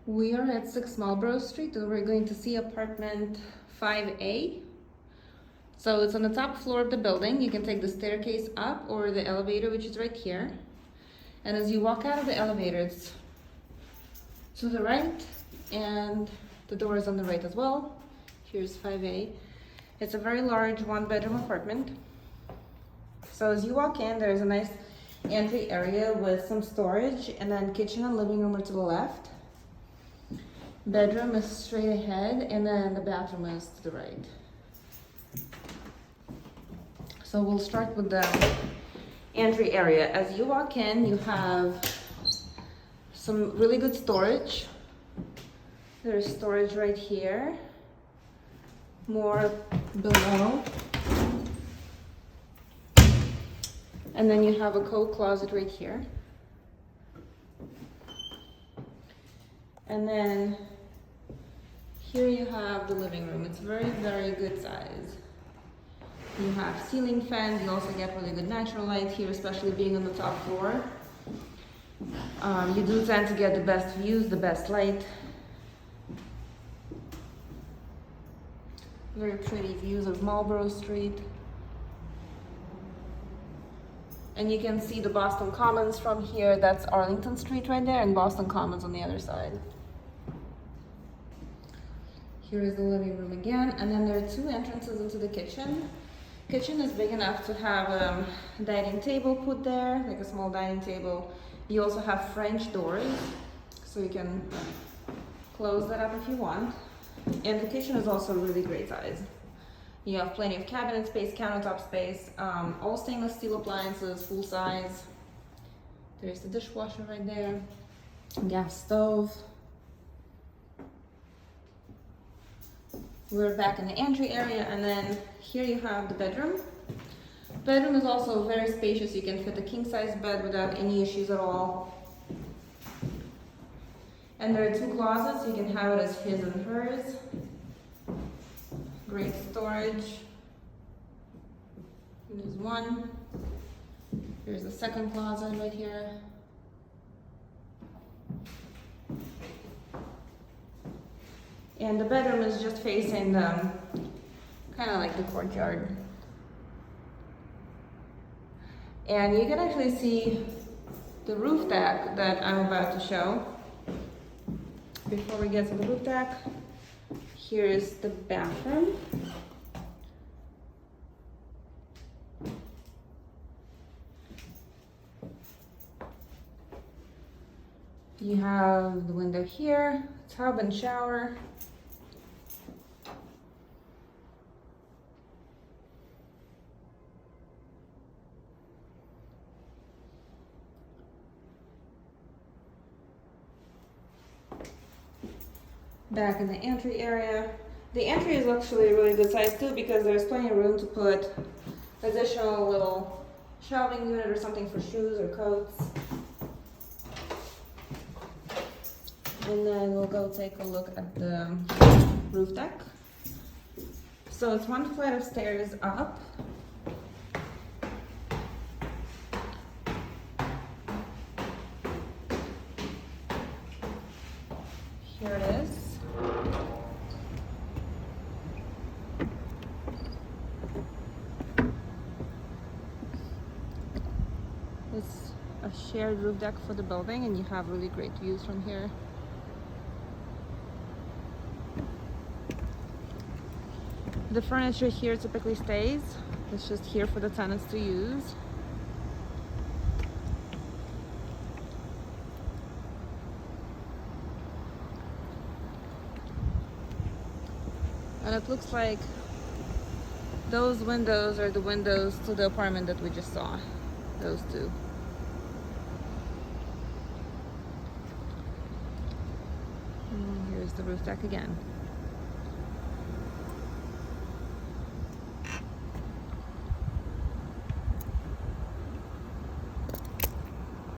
We are at 6 Marlborough Street and we're going to see apartment 5A. So it's on the top floor of the building. You can take the staircase up or the elevator, which is right here. And as you walk out of the elevator, it's to the right and the door is on the right as well. Here's 5A. It's a very large one-bedroom apartment. So as you walk in, there's a nice entry area with some storage, and then kitchen and living room are to the left. Bedroom is straight ahead, and then the bathroom is to the right. So we'll start with the entry area. As you walk in, you have some really good storage. There's storage right here, more below. And then you have a coat closet right here. And then here you have the living room. It's very, very good size. You have ceiling fans. You also get really good natural light here, especially being on the top floor. You do tend to get the best views, the best light. Very pretty views of Marlborough Street. And you can see the Boston Commons from here. That's Arlington Street right there, and Boston Commons on the other side. Here is the living room again, and then there are two entrances into the kitchen. Kitchen is big enough to have a dining table put there, like a small dining table. You also have French doors, so you can close that up if you want. And the kitchen is also really great size. You have plenty of cabinet space, countertop space, all stainless steel appliances, full size. There's the dishwasher right there, gas stove. We're back in the entry area, and then here you have the bedroom. Bedroom is also very spacious. You can fit a king-size bed without any issues at all. And there are two closets. You can have it as his and hers. Great storage. There's one. Here's the second closet right here. And the bedroom is just facing the, kind of like the courtyard. And you can actually see the roof deck that I'm about to show. Before we get to the roof deck, here's the bathroom. You have the window here, tub and shower. Back in the entry area. The entry is actually a really good size too, because there's plenty of room to put additional little shelving unit or something for shoes or coats. And then we'll go take a look at the roof deck. So it's one flight of stairs up. Here it is. It's a shared roof deck for the building, and you have really great views from here. The furniture here typically stays. It's just here for the tenants to use. And it looks like those windows are the windows to the apartment that we just saw. Those two. And here's the roof deck again.